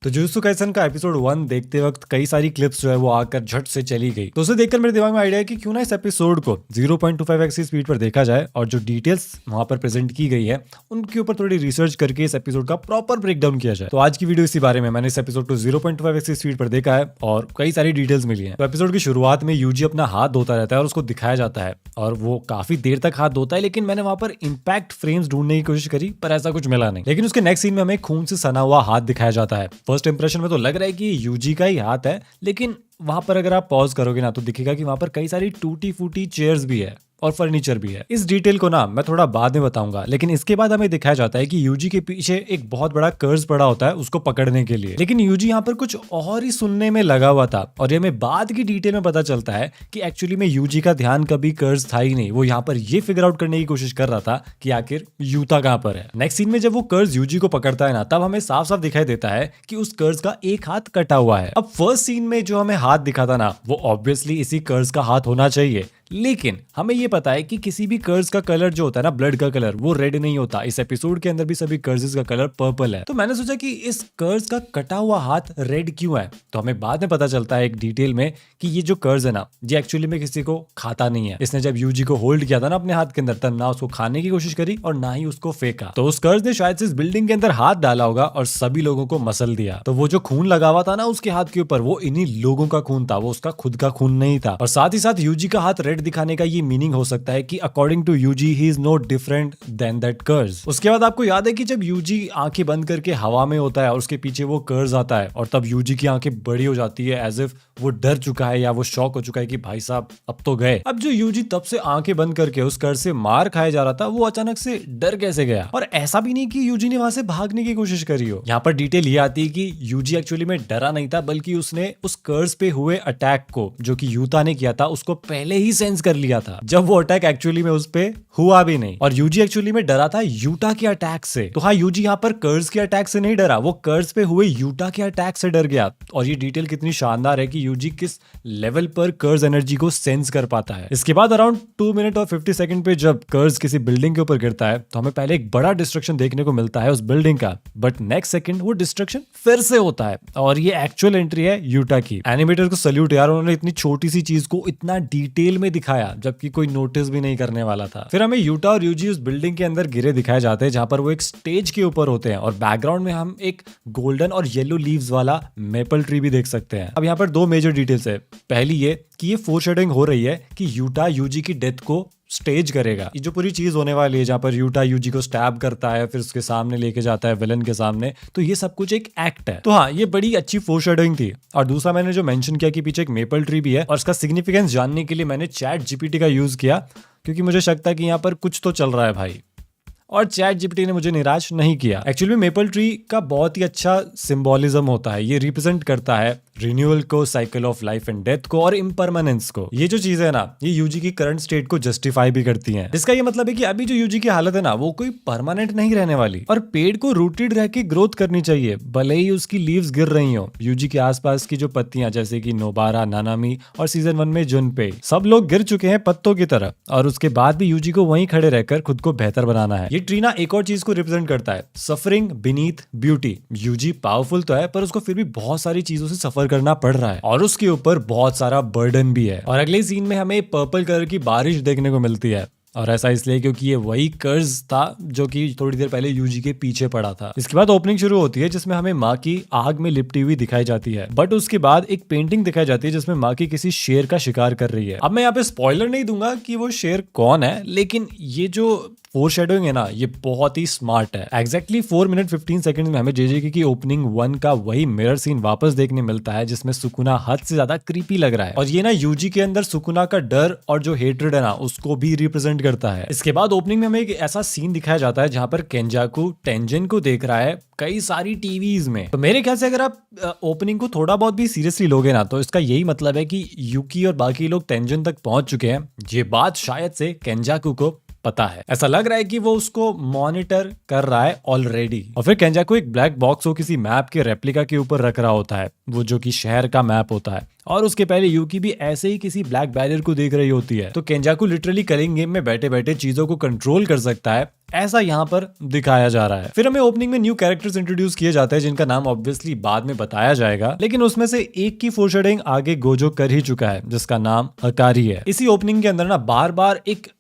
तो jujutsu Kaisen का episode 1 देखते वक्त कई सारी क्लिप्स जो है वो आकर झट से चली गई। तो उसे देखकर मेरे दिमाग में आइडिया है कि क्यों ना इस एपिसोड को 0.25x की स्पीड पर देखा जाए और जो डिटेल्स वहां पर प्रेजेंट की गई है उनके ऊपर थोड़ी रिसर्च करके इस एपिसोड का प्रॉपर ब्रेकडाउन किया जाए। तो आज की वीडियो इसी बारे में, मैंने इस एपिसोड को 0.25x की स्पीड पर देखा है और कई सारी डिटेल्स मिली है। तो एपिसोड की शुरुआत में यूजी अपना हाथ धोता रहता है और उसको दिखाया जाता है और वो काफी देर तक हाथ धोता है, लेकिन मैंने वहां पर इंपैक्ट फ्रेम्स ढूंढने की कोशिश करी पर ऐसा कुछ मिला नहीं। लेकिन उसके नेक्स्ट सीन में हमें खून से सना हुआ हाथ दिखाया जाता है। फर्स्ट इंप्रेशन में तो लग रहा है कि यूजी का ही हाथ है, लेकिन वहां पर अगर आप पॉज करोगे ना तो दिखेगा कि वहां पर कई सारी टूटी फूटी चेयर्स भी है और फर्नीचर भी है। इस डिटेल को ना मैं थोड़ा बाद में बताऊंगा, लेकिन इसके बाद हमें दिखाया जाता है कि यूजी के पीछे एक बहुत बड़ा कर्ज पड़ा होता है उसको पकड़ने के लिए। लेकिन यूजी यहाँ पर कुछ और ही सुनने में लगा हुआ था और ये हमें बाद की डिटेल में पता चलता है कि एक्चुअली में यूजी का ध्यान कभी कर्ज था ही नहीं। वो यहाँ पर ये फिगर आउट करने की कोशिश कर रहा था कि आखिर यूता कहाँ पर है। नेक्स्ट सीन में जब वो कर्ज यूजी को पकड़ता है ना, तब हमें साफ साफ दिखाई देता है कि उस कर्ज का एक हाथ कटा हुआ है। अब फर्स्ट सीन में जो हमें हाथ दिखा था ना, वो ऑब्वियसली इसी कर्ज का हाथ होना चाहिए, लेकिन हमें ये पता है कि किसी भी कर्ज का कलर जो होता है ना, ब्लड का कलर, वो रेड नहीं होता। इस एपिसोड के अंदर भी सभी कर्जेस का कलर पर्पल है। तो मैंने सोचा कि इस कर्ज का कटा हुआ हाथ रेड क्यों है। तो हमें बाद में पता चलता है एक डिटेल में कि ये जो कर्ज है ना, ये एक्चुअली में किसी को खाता नहीं है। इसने जब यूजी को होल्ड किया था ना अपने हाथ के अंदर, तब ना उसको खाने की कोशिश करी और ना ही उसको फेंका। तो उस कर्ज ने शायद से इस बिल्डिंग के अंदर हाथ डाला होगा और सभी लोगों को मसल दिया। तो वो जो खून लगा हुआ था ना उसके हाथ के ऊपर, वो इन्हीं लोगों का खून था, वो उसका खुद का खून नहीं था। और साथ ही साथ यूजी का हाथ रेड दिखाने का ये मीनिंग हो सकता है कि according to Yuji he is not different than that curse. उसके बाद आपको याद है कि जब यूजी आंखें बंद करके हवा में होता है और उसके पीछे वो कर्ज आता है और तब यूजी की आंखें बड़ी हो जाती है, एज इफ वो डर चुका है या वो शॉक हो चुका है कि भाई साहब अब तो गए। अब जो यूजी तब से आंखें बंद करके उस कर्ज से मार खाया जा रहा था, वो अचानक से डर कैसे गया। और ऐसा भी नहीं कि यूजी ने वहां से भागने की कोशिश करी हो। यहाँ पर डिटेल ये आती है कि यूजी एक्चुअली में डरा नहीं था, बल्कि उसने उस कर्ज पे हुए अटैक को, जो कि यूता ने किया था, उसको पहले ही सेंस कर लिया था जब वो अटैक एक्चुअली में उस पे हुआ भी नहीं। और यूजी एक्चुअली में डरा था यूटा के अटैक से। तो हाँ, यूजी यहाँ पर कर्ज के अटैक से नहीं डरा, वो कर्ज पे हुए यूटा के अटैक से डर गया। और ये डिटेल कितनी शानदार है कि यूजी किस लेवल पर कर्ज एनर्जी को सेंस कर पाता है। इसके बाद अराउंड 2 मिनट और 50 सेकंड पे जब कर्ज किसी बिल्डिंग के ऊपर गिरता है तो हमें पहले एक बड़ा डिस्ट्रक्शन देखने को मिलता है उस बिल्डिंग का, बट नेक्स्ट सेकंड वो डिस्ट्रक्शन फिर से होता है और ये एक्चुअल एंट्री है यूटा की। एनिमेटर को सल्यूट यार, उन्होंने इतनी छोटी सी चीज को इतना डिटेल में दिखाया जबकि कोई नोटिस भी नहीं करने वाला था। फिर हमें यूटा और यूजी उस बिल्डिंग के अंदर गिरे दिखाए जाते हैं जहां पर वो एक स्टेज के ऊपर होते हैं और बैकग्राउंड में हम एक गोल्डन और येलो लीव्स वाला मेपल ट्री भी देख सकते हैं। अब यहाँ पर दो मेजर डिटेल्स है। पहली ये कि ये फोरशैडोइंग हो रही है कि यूटा यूजी की डेथ को स्टेज करेगा। ये जो पूरी चीज होने वाली है जहां पर यूटा यूजी को स्टैब करता है, फिर उसके सामने लेके जाता है विलन के सामने, तो ये सब कुछ एक एक्ट है। तो हाँ, ये बड़ी अच्छी फोरशैडोइंग थी। और दूसरा मैंने जो मेंशन किया कि पीछे एक मेपल ट्री भी है, और इसका सिग्निफिकेंस जानने के लिए मैंने चैट जीपीटी का यूज किया, क्योंकि मुझे शक था कि यहाँ पर कुछ तो चल रहा है भाई। और चैट जीपीटी ने मुझे निराश नहीं किया। एक्चुअली मेपल ट्री का बहुत ही अच्छा सिंबोलिज्म होता है। ये रिप्रेजेंट करता है रिन्यूअल को, cycle of life and death को और इम्परमानेंस को। ये जो चीज है ना, ये यूजी की करंट स्टेट को जस्टिफाई भी करती हैं। इसका ये मतलब है कि अभी जो यूजी की हालत है ना, वो कोई परमानेंट नहीं रहने वाली और पेड़ को रूटेड रह के ग्रोथ करनी चाहिए, भले ही उसकी लीव्स गिर रही हो। यूजी के आसपास की जो पत्तियां, जैसे कि नोबारा, नानामी और सीजन 1 में जुनपे, सब लोग गिर चुके हैं पत्तों की तरह, और उसके बाद भी यूजी को वहीं खड़े रहकर खुद को बेहतर बनाना है। ये ट्री ना एक और चीज को रिप्रेजेंट करता है, suffering beneath beauty. Yuji powerful तो है, पर उसको फिर भी बहुत सारी चीजों से सफर करना पड़ रहा है और उसके ऊपर बहुत सारा बर्डन भी है। और अगले सीन में हमें पर्पल कलर की बारिश देखने को मिलती है, और ऐसा इसलिए क्योंकि ये वही कर्ज था जो कि थोड़ी देर पहले यूजी के पीछे पड़ा था। इसके बाद ओपनिंग शुरू होती है जिसमें हमें माँ की आग में लिपटी हुई दिखाई जाती है, बट उसके बाद एक पेंटिंग दिखाई जाती है जिसमें माँ की किसी शेर का शिकार कर रही है। अब मैं यहाँ पे स्पॉइलर नहीं दूंगा कि वो शेर कौन है, लेकिन ये जो फोरशैडोइंग है ना, ये बहुत ही स्मार्ट है। एग्जैक्टली 4 मिनट 15 सेकंड में हमें जेजेके की ओपनिंग 1 का वही मिरर सीन वापस देखने मिलता है जिसमें सुकुना हद से ज्यादा क्रीपी लग रहा है, और ये ना यूजी के अंदर सुकुना का डर और जो हेट्रेड है ना, उसको भी रिप्रेजेंट करता है। इसके बाद ओपनिंग में हमें एक ऐसा सीन दिखाया जाता है जहां पर केंजाकू टेंजन को देख रहा है कई सारी टीवीज में। तो मेरे ख्याल से अगर आप ओपनिंग को थोड़ा बहुत भी सीरियसली लोगे ना, तो इसका यही मतलब है कि यूकी और बाकी लोग टेंजन तक पहुंच चुके हैं। ये बात शायद से केंजाकू को पता है। ऐसा लग रहा है कि वो उसको मॉनिटर कर रहा है ऑलरेडी। और फिर केंजाकू एक ब्लैक बॉक्स को किसी मैप के रेप्लिका के ऊपर रख रहा होता है, वो जो कि शहर का मैप होता है। और उसके पहले यूकी भी ऐसे ही किसी ब्लैक बैरियर को देख रही होती है। तो केंजाकू लिटरली कलिंग गेम में बैठे बैठे चीजों को कंट्रोल कर सकता है, ऐसा यहाँ पर दिखाया जा रहा है। फिर हमें ओपनिंग में न्यू कैरेक्टर्स इंट्रोड्यूस किए जाते हैं जिनका नाम ऑब्वियसली बाद में बताया जाएगा, लेकिन उसमें से एक की फोरशेडोइंग आगे गोजो कर ही चुका है, जिसका नाम हकारी है। इसी ओपनिंग के अंदर ना बार बार एक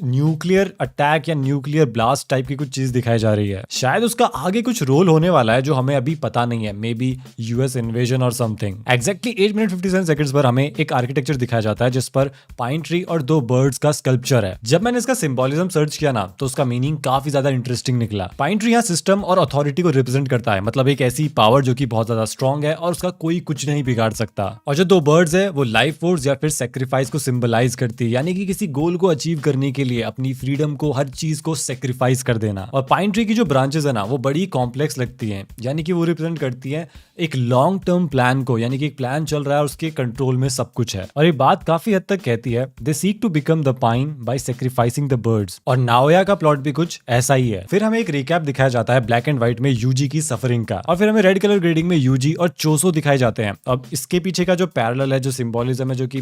न्यूक्लियर अटैक या न्यूक्लियर ब्लास्ट टाइप की कुछ चीज दिखाई जा रही है। शायद उसका आगे कुछ रोल होने वाला है जो हमें अभी पता नहीं है, मे बी यूएस इन्वेजन और समथिंग। एग्जैक्टली 8 मिनट 57 सेकंड्स पर हमें एक आर्किटेक्चर दिखाया जाता है जिस पर पाइन ट्री और 2 बर्ड्स का स्कल्पचर है। जब मैंने इसका सिंबोलिज्म सर्च किया ना तो उसका मीनिंग काफी ज्यादा इंटरेस्टिंग निकला। पाइन ट्री यहाँ सिस्टम और अथॉरिटी को रिप्रेजेंट करता है, मतलब एक ऐसी पावर जो कि बहुत ज्यादा स्ट्रॉन्ग है और उसका कोई कुछ नहीं बिगाड़ सकता। और जो 2 बर्ड्स है वो लाइफ फोर्स या फिर सेक्रीफाइस को सिंबलाइज करती है, यानी कि किसी गोल को अचीव करने के लिए अपनी फ्रीडम को, हर चीज को सेक्रीफाइस कर देना। और पाइन ट्री की जो ब्रांचेस है ना वो बड़ी कॉम्प्लेक्स लगती हैं, यानी कि वो रिप्रेजेंट करती हैं एक लॉन्ग टर्म प्लान को, यानी कि एक प्लान चल रहा है और उसके कंट्रोल में सब कुछ है। और ये बात काफी हद तक कहती है they seek to become the pine by sacrificing the birds. और नाओया का प्लॉट भी कुछ ऐसा ही है। फिर हमें एक रिकैप दिखाया जाता है ब्लैक एंड व्हाइट में यूजी की सफरिंग का, और फिर हमें रेड कलर ग्रेडिंग में यूजी और चोसो दिखाए जाते हैं। अब इसके पीछे का जो पैरेलल है, जो सिंबोलिज्म है, जो कि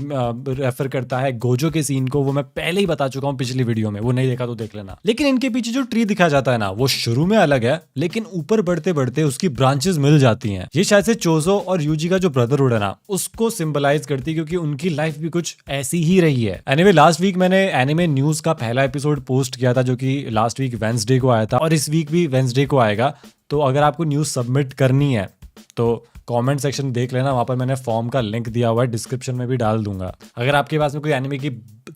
रेफर करता है गोजो के सीन को, वो मैं पहले ही बता चुका हूँ पिछली वीडियो में, वो नहीं देखा तो देख लेना। लेकिन इनके पीछे जो ट्री दिखाया जाता है ना वो शुरू में अलग है, लेकिन ऊपर बढ़ते बढ़ते उसकी ब्रांचेस मिल जाती हैं। ये शायद से चोजो और यूजी का जो ब्रदरहुड है ना उसको सिंबलाइज करती है, क्योंकि उनकी लाइफ भी कुछ ऐसी ही रही है। एनीवे लास्ट वीक मैंने एनिमे न्यूज का पहला एपिसोड पोस्ट किया था जो कि लास्ट वीक वेडनेसडे को आया था, और इस वीक भी वेडनेसडे को आएगा। तो अगर आपको न्यूज सबमिट करनी है तो कमेंट सेक्शन देख लेना, वहां पर मैंने फॉर्म का लिंक दिया हुआ है, डिस्क्रिप्शन में भी डाल दूंगा। अगर आपके पास में कोई एनिमे की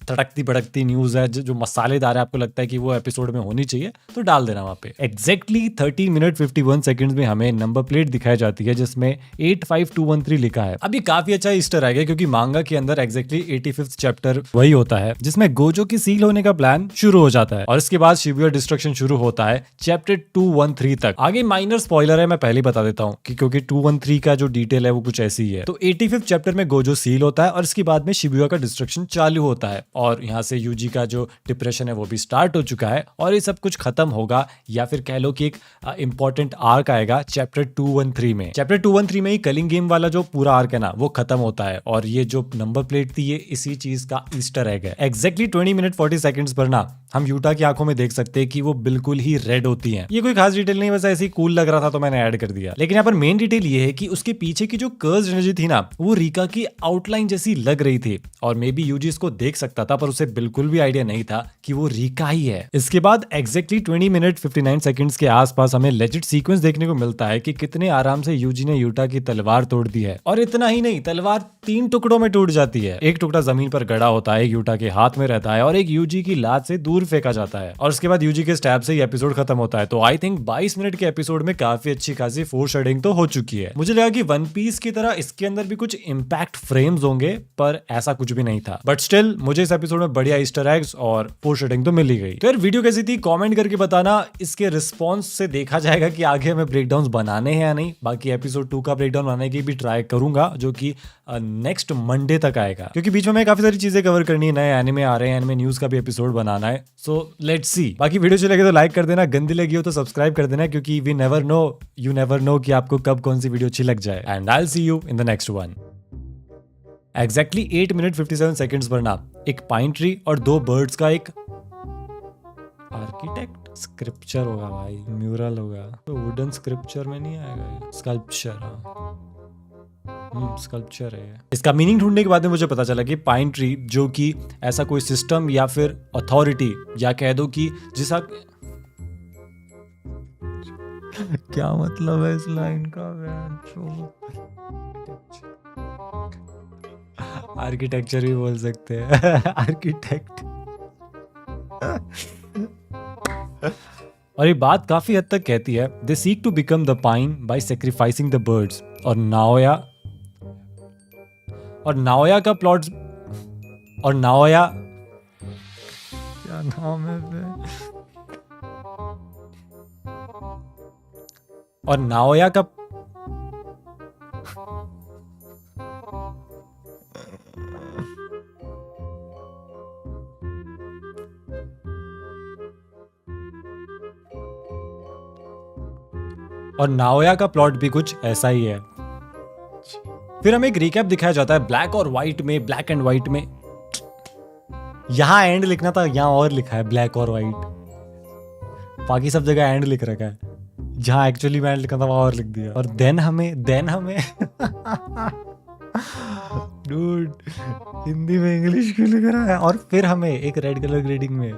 तड़कती भड़कती न्यूज है जो मसालेदार है, आपको लगता है कि वो एपिसोड में होनी चाहिए, तो डाल देना वहां पे। एग्जैक्टली 13 मिनट 51 सेकंड्स में हमें नंबर प्लेट दिखाई जाती है जिसमें 85213 लिखा है। अब ये काफी अच्छा ईस्टर एग है, क्योंकि मांगा के अंदर एग्जैक्टली 85th चैप्टर वही होता है जिसमें गोजो की सील होने का प्लान शुरू हो जाता है, और इसके बाद शिबुया डिस्ट्रक्शन शुरू होता है चैप्टर 213 तक। आगे माइनर स्पॉइलर है, मैं पहले बता देता हूँ कि क्योंकि 213 का जो डिटेल है वो कुछ ऐसी ही है। तो 85th चैप्टर में गोजो सील होता है और इसके बाद में शिबुया का डिस्ट्रक्शन चालू होता है, और यहाँ से यूजी का जो डिप्रेशन है वो भी स्टार्ट हो चुका है, और ये सब कुछ खत्म होगा, या फिर कह लो कि एक इंपॉर्टेंट आर्क आएगा चैप्टर 213 में। चैप्टर 213 में ही कलिंग गेम वाला जो पूरा आर्क है ना वो खत्म होता है, और ये जो नंबर प्लेट थी ये इसी चीज का ईस्टर एग है। एग्जैक्टली 20 मिनट 40 सेकंड्स पर ना हम यूटा की आंखों में देख सकते हैं कि वो बिल्कुल ही रेड होती हैं। ये कोई खास डिटेल नहीं, वैसे ऐसी कूल लग रहा था तो मैंने ऐड कर दिया। लेकिन यहाँ पर मेन डिटेल ये है कि उसके पीछे की जो कर्व्ड एनर्जी थी ना वो रीका की आउटलाइन जैसी लग रही थी, और मे बी यूजी इसको देख सकता था पर उसे बिल्कुल भी आइडिया नहीं था कि वो रीका ही है। इसके बाद एग्जैक्टली 20 मिनट 59 सेकंड्स के आसपास हमें लेजिट सीक्वेंस देखने को मिलता है कि कितने आराम से यूजी ने यूटा की तलवार तोड़ दी है। और इतना ही नहीं, तलवार 3 टुकड़ों में टूट जाती है। एक टुकड़ा जमीन पर गड़ा होता है, एक यूटा के हाथ में रहता है, और एक यूजी की लात से दूर फेंका जाता है। और उसके बाद यूजी के स्टैब से ये एपिसोड खत्म होता है। तो आई थिंक 22 मिनट के एपिसोड में काफी अच्छी खासी फोरशेडोइंग तो हो चुकी है। मुझे लगा कि वन पीस की तरह इसके अंदर भी कुछ इंपैक्ट फ्रेम्स होंगे, पर ऐसा कुछ भी नहीं था। बट स्टिल मुझे इस एपिसोड में बढ़िया ईस्टर एग्स और फोरशेडोइंग तो मिल ही गई। तो यार वीडियो कैसी थी कमेंट करके बताना। इसके रिस्पॉन्स से देखा जाएगा कि आगे हमें ब्रेकडाउन बनाने हैं या नहीं। बाकी एपिसोड 2 का ब्रेकडाउन बनाने की भी ट्राई करूंगा, जो कि नेक्स्ट मंडे तक आएगा, क्योंकि बीच में हमें काफी सारी चीजें कवर करनी है। नए एनिमे आ रहे हैं, एनिमे न्यूज का भी एपिसोड बनाना है, सो लेट्स सी। बाकी वीडियो अच्छी लगे तो लाइक कर देना, गंदी लगी हो तो सब्सक्राइब कर देना, क्योंकि we never know, you never know कि आपको कब कौन सी वीडियो अच्छी लग जाए। And I will see you in the next one. Exactly 8 minute 57 seconds पर ना एक पाइन ट्री और 2 बर्ड्स का एक आर्किटेक्ट स्क्रिप्चर होगा भाई, म्यूरल होगा, तो वुडन स्क्रिप्चर में नहीं आएगा, स्कल्पचर। स्कल्पचर है। इसका मीनिंग ढूंढने के बाद में मुझे पता चला कि पाइन ट्री जो कि ऐसा कोई सिस्टम या फिर अथॉरिटी, या कह दो कि जिसा क्या मतलब है इस लाइन का, आर्किटेक्चर भी बोल सकते हैं आर्किटेक्ट। और ये बात काफी हद तक कहती है they seek to become the pine by sacrificing the birds. और नाओया का प्लॉट, और नाओया क्या नाम है बे? और नाओया का और नाओया का प्लॉट भी कुछ ऐसा ही है। फिर हमें एक रिकैप दिखाया जाता है ब्लैक और व्हाइट में, ब्लैक एंड व्हाइट में। यहाँ एंड लिखना था, यहाँ और लिखा है ब्लैक और व्हाइट। बाकी सब जगह एंड लिख रखा है, जहाँ एक्चुअली में एंड लिखा था वहां और लिख दिया। और देन हमें डूड हिंदी में इंग्लिश क्यों लिख रहा है? और फिर हमें एक रेड कलर ग्रेडिंग में